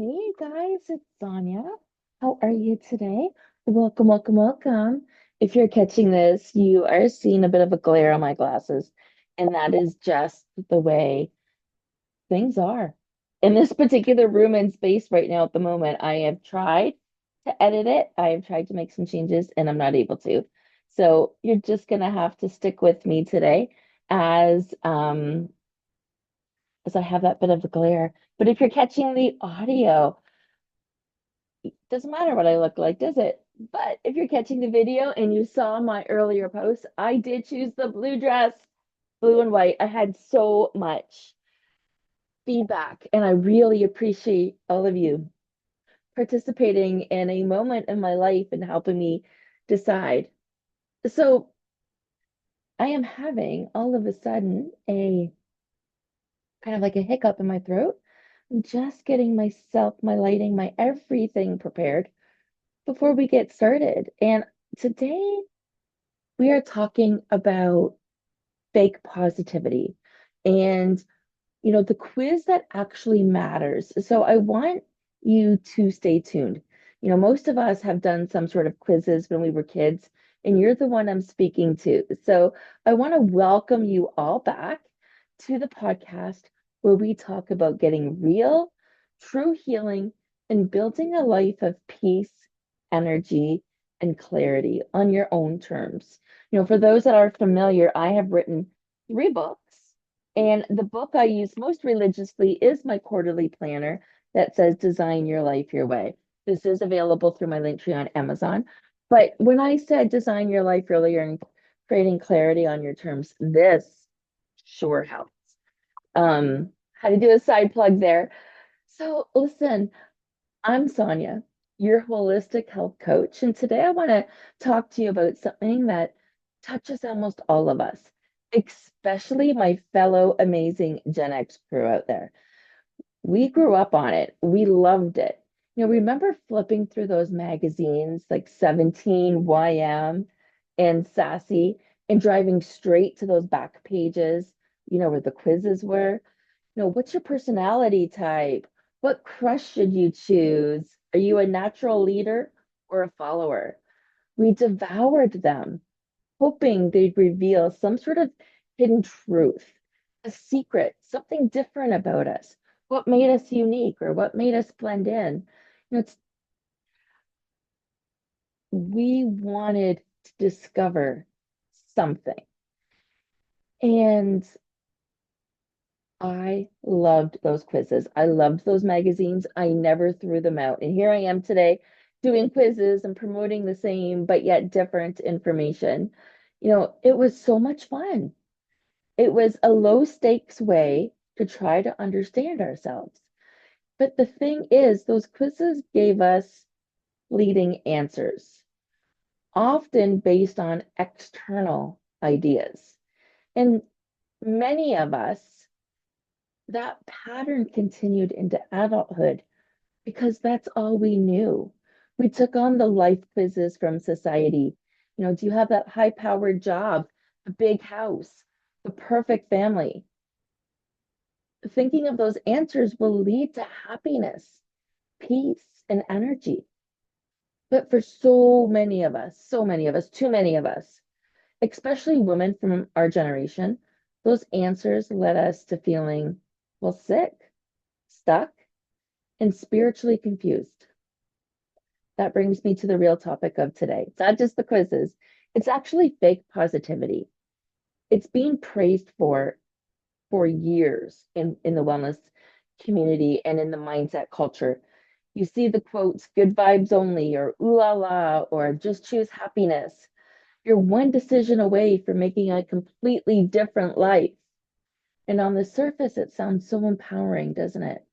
Hey guys, it's Sonya. How are you today? Welcome, welcome, welcome. If you're catching this, you are seeing a bit of a glare on my glasses, and that is just the way things are. In this particular room and space right now at the moment, I have tried to edit it. I have tried to make some changes, and I'm not able to. So you're just gonna have to stick with me today as as I have that bit of a glare. But if you're catching the audio, doesn't matter what I look like, does it? But if you're catching the video and you saw my earlier post, I did choose the blue dress, blue and white. I had so much feedback, and I really appreciate all of you participating in a moment in my life and helping me decide. So I am having all of a sudden a kind of like a hiccup in my throat. I'm just getting myself, my lighting, my everything prepared before we get started. And today we are talking about fake positivity and, the quiz that actually matters. So I want you to stay tuned. Most of us have done some sort of quizzes when we were kids, and you're the one I'm speaking to. So I want to welcome you all back to the podcast where we talk about getting real, true healing, and building a life of peace, energy, and clarity on your own terms. For those that are familiar, I have written three books, and the book I use most religiously is my quarterly planner that says Design Your Life Your Way. This is available through my Linktree on Amazon. But when I said design your life earlier and creating clarity on your terms, this sure helps. How to do a side plug there. So listen, I'm Sonya, your holistic health coach, and today I want to talk to you about something that touches almost all of us, especially my fellow amazing Gen X crew out there. We grew up on it. We loved it. Remember flipping through those magazines like 17, YM, and Sassy and driving straight to those back pages, where the quizzes were? What's your personality type? What crush should you choose? Are you a natural leader or a follower? We devoured them, hoping they'd reveal some sort of hidden truth, a secret, something different about us, what made us unique or what made us blend in. We wanted to discover something. And I loved those quizzes. I loved those magazines. I never threw them out. And here I am today doing quizzes and promoting the same, but yet different information. It was so much fun. It was a low stakes way to try to understand ourselves. But the thing is, those quizzes gave us leading answers, often based on external ideas. And many of us, that pattern continued into adulthood because that's all we knew. We took on the life quizzes from society. Do you have that high powered job, the big house, the perfect family? Thinking of those answers will lead to happiness, peace, and energy. But for so many of us, too many of us, especially women from our generation, those answers led us to feeling, well, sick, stuck, and spiritually confused. That brings me to the real topic of today. It's not just the quizzes, it's actually fake positivity. It's being praised for years in the wellness community and in the mindset culture. You see the quotes, good vibes only, or ooh la la, or just choose happiness. You're one decision away from making a completely different life. And on the surface, it sounds so empowering, doesn't it?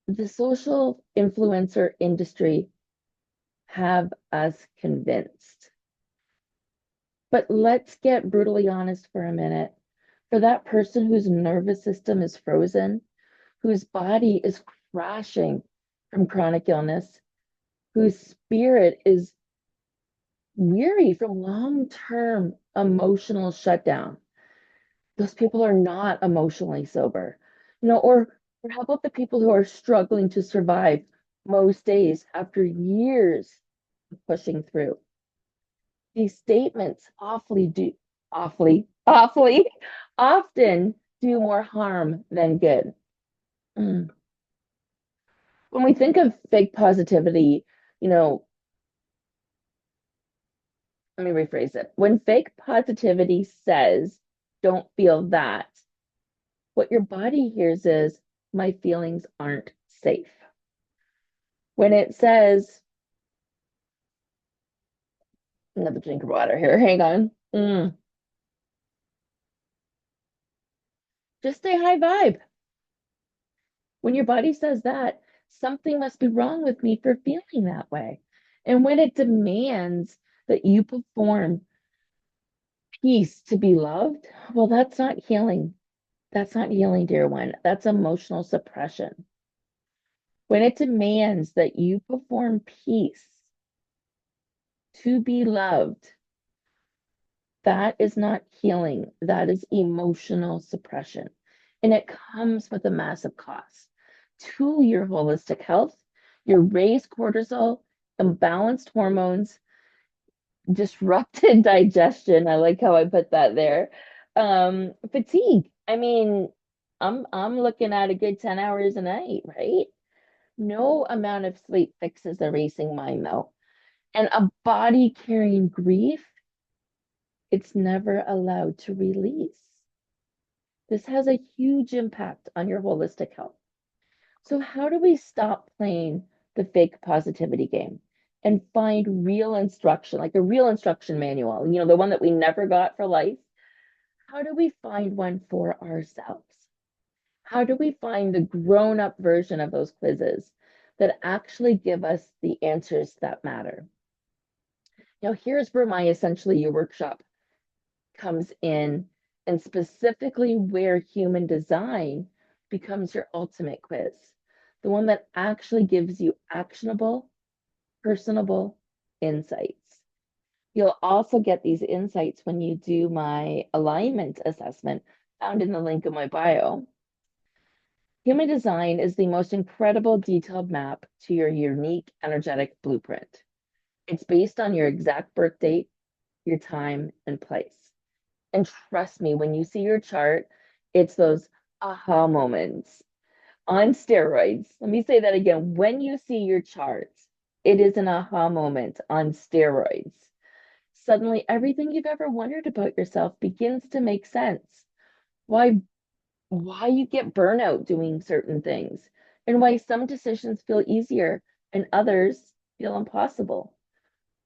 The social influencer industry have us convinced. But let's get brutally honest for a minute. For that person whose nervous system is frozen, whose body is crashing from chronic illness, whose spirit is weary from long-term emotional shutdown. Those people are not emotionally sober, or Or how about the people who are struggling to survive most days after years of pushing through? These statements awfully, often do more harm than good. Mm. When we think of fake positivity, you know, let me rephrase it. When fake positivity says, don't feel that, what your body hears is, my feelings aren't safe. When it says, another drink of water here, hang on. Just stay high vibe. When your body says that, something must be wrong with me for feeling that way. And when it demands that you perform peace to be loved, well, that's not healing. That's not healing, dear one. That's emotional suppression. When it demands that you perform peace to be loved, that is not healing. That is emotional suppression. And it comes with a massive cost to your holistic health, your raised cortisol, imbalanced hormones, disrupted digestion. I like how I put that there. Fatigue. I mean, I'm looking at a good 10 hours a night, right? No amount of sleep fixes a racing mind though. And a body carrying grief, it's never allowed to release. This has a huge impact on your holistic health. So, how do we stop playing the fake positivity game and find real instruction, like a real instruction manual, the one that we never got for life? How do we find one for ourselves? How do we find the grown up version of those quizzes that actually give us the answers that matter? Here's where my Essentially You workshop comes in, and specifically where human design becomes your ultimate quiz, the one that actually gives you actionable, personable insights. You'll also get these insights when you do my alignment assessment found in the link in my bio. Human design is the most incredible detailed map to your unique energetic blueprint. It's based on your exact birth date, your time, and place. And trust me, when you see your chart, it's those aha moments on steroids. Let me say that again. When you see your chart, it is an aha moment on steroids. Suddenly, everything you've ever wondered about yourself begins to make sense. Why you get burnout doing certain things, and why some decisions feel easier and others feel impossible.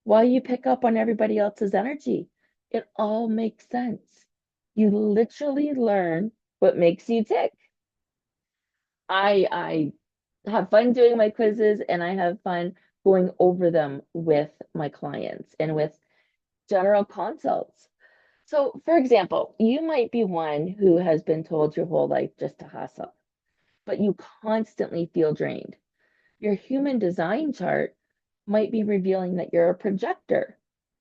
Why you pick up on everybody else's energy. It all makes sense. You literally learn what makes you tick. I have fun doing my quizzes, and I have fun going over them with my clients and with general consults. So, for example, you might be one who has been told your whole life just to hustle, but you constantly feel drained. Your human design chart might be revealing that you're a projector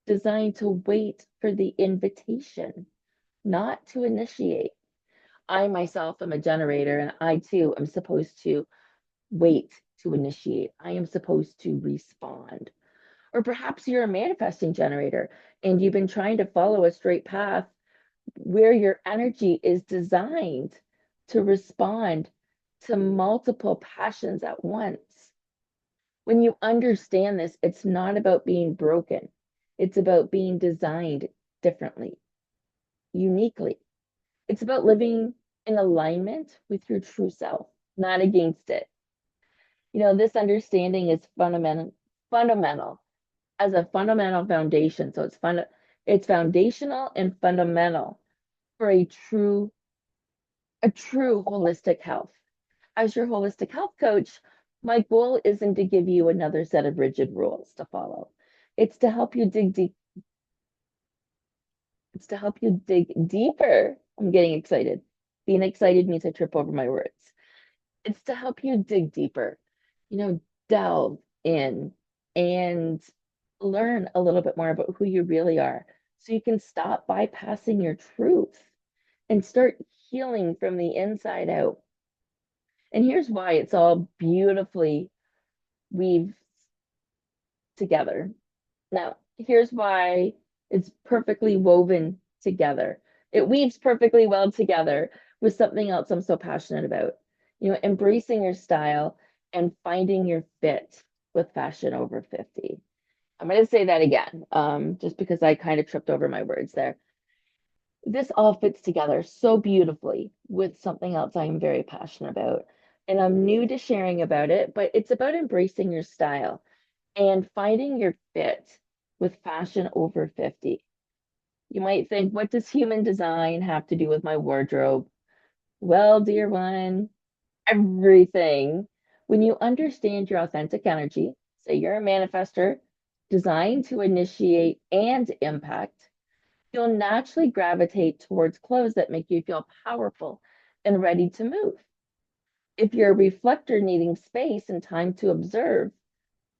designed to wait for the invitation, not to initiate. I myself am a generator, and I too am supposed to wait to initiate. I am supposed to respond. Or perhaps you're a manifesting generator and you've been trying to follow a straight path where your energy is designed to respond to multiple passions at once. When you understand this, it's not about being broken, it's about being designed differently, uniquely. It's about living in alignment with your true self, not against it. This understanding is fundamental as a fundamental foundation. So it's foundational and fundamental for a true holistic health. As your holistic health coach, my goal isn't to give you another set of rigid rules to follow. It's to help you dig deep. It's to help you dig deeper. I'm getting excited. Being excited means I trip over my words. It's to help you dig deeper, delve in and learn a little bit more about who you really are so you can stop bypassing your truth and start healing from the inside out. And here's why it's all beautifully weaved together. Now, here's why it's perfectly woven together. It weaves perfectly well together with something else I'm so passionate about. Embracing your style and finding your fit with Fashion Over 50. I'm going to say that again, just because I kind of tripped over my words there. This all fits together so beautifully with something else I am very passionate about. And I'm new to sharing about it, but it's about embracing your style and finding your fit with Fashion Over 50. You might think, what does human design have to do with my wardrobe? Well, dear one, everything. When you understand your authentic energy, say you're a manifester designed to initiate and impact, you'll naturally gravitate towards clothes that make you feel powerful and ready to move. If you're a reflector needing space and time to observe,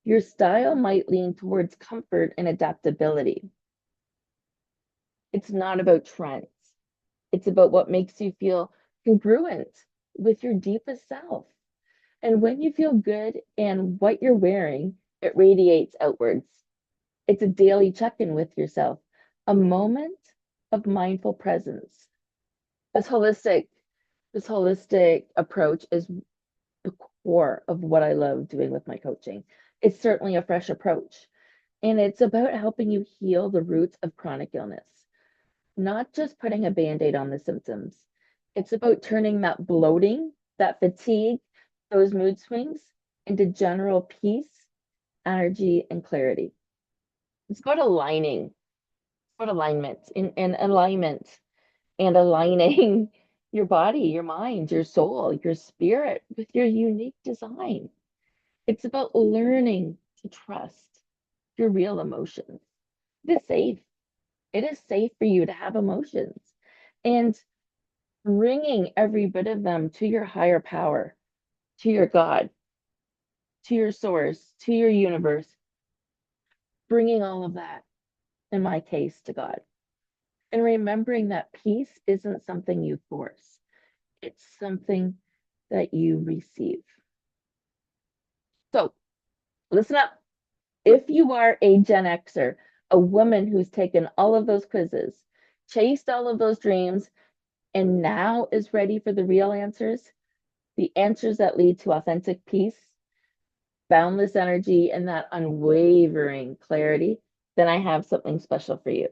your style might lean towards comfort and adaptability. It's not about trends. It's about what makes you feel congruent with your deepest self. And when you feel good and what you're wearing, it radiates outwards. It's a daily check-in with yourself, a moment of mindful presence. This holistic, this holistic approach is the core of what I love doing with my coaching. It's certainly a fresh approach, and it's about helping you heal the roots of chronic illness, not just putting a band-aid on the symptoms. It's about turning that bloating, that fatigue, those mood swings into general peace, energy, and clarity. It's about aligning, it's about alignment and alignment and aligning your body, your mind, your soul, your spirit with your unique design. It's about learning to trust your real emotions. It is safe. It is safe for you to have emotions and bringing every bit of them to your higher power, to your God, to your source, to your universe, bringing all of that, in my case, to God. And remembering that peace isn't something you force, it's something that you receive. So listen up. If you are a Gen Xer, a woman who's taken all of those quizzes, chased all of those dreams, and now is ready for the answers that lead to authentic peace, boundless energy, and that unwavering clarity, then I have something special for you.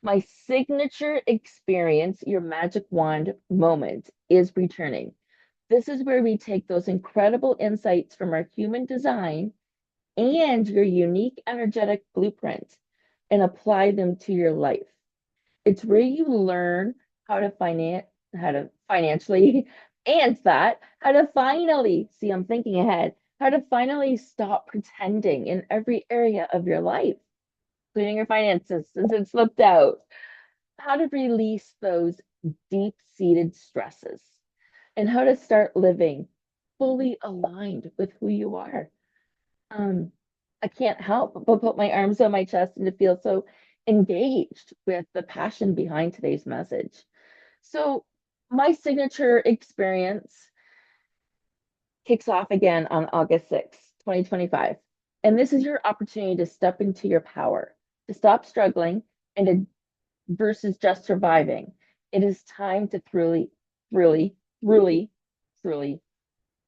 My signature experience, your magic wand moment, is returning. This is where we take those incredible insights from our human design and your unique energetic blueprint and apply them to your life. It's where you learn how to financially and that, how to finally, see, I'm thinking ahead, how to finally stop pretending in every area of your life, including your finances, since it slipped out, how to release those deep-seated stresses, and how to start living fully aligned with who you are. Um, I can't help but put my arms on my chest and to feel so engaged with the passion behind today's message. So, my signature experience kicks off again on August 6th, 2025. And this is your opportunity to step into your power, to stop struggling and to versus just surviving. It is time to truly, truly, truly, truly,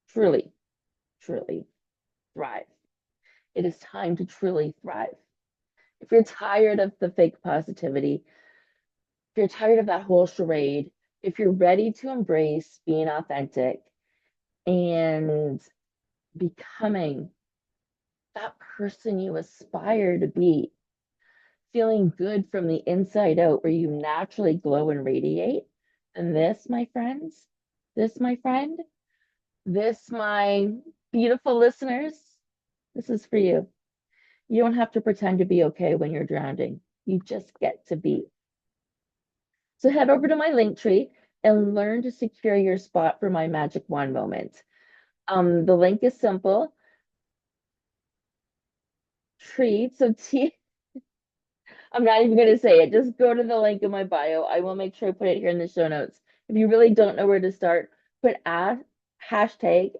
truly, truly thrive. It is time to truly thrive. If you're tired of the fake positivity, if you're tired of that whole charade, if you're ready to embrace being authentic and becoming that person you aspire to be, feeling good from the inside out, where you naturally glow and radiate, then this, my friends, this, my friend, this, my beautiful listeners, this is for you. You don't have to pretend to be okay when you're drowning. You just get to be. So head over to my link tree and learn to secure your spot for my magic wand moment. The link is simple. Treats of tea. I'm not even going to say it. Just go to the link in my bio. I will make sure I put it here in the show notes. If you really don't know where to start, put hashtag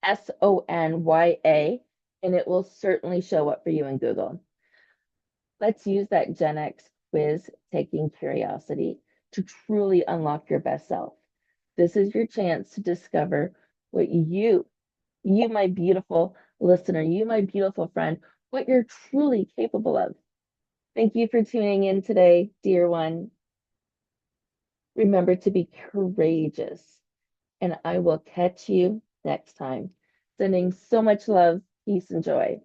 ASKSONYA, and it will certainly show up for you in Google. Let's use that Gen X quiz taking curiosity to truly unlock your best self. This is your chance to discover what you, my beautiful listener, you, my beautiful friend, what you're truly capable of. Thank you for tuning in today, dear one. Remember to be courageous, and I will catch you next time. Sending so much love, peace, and joy.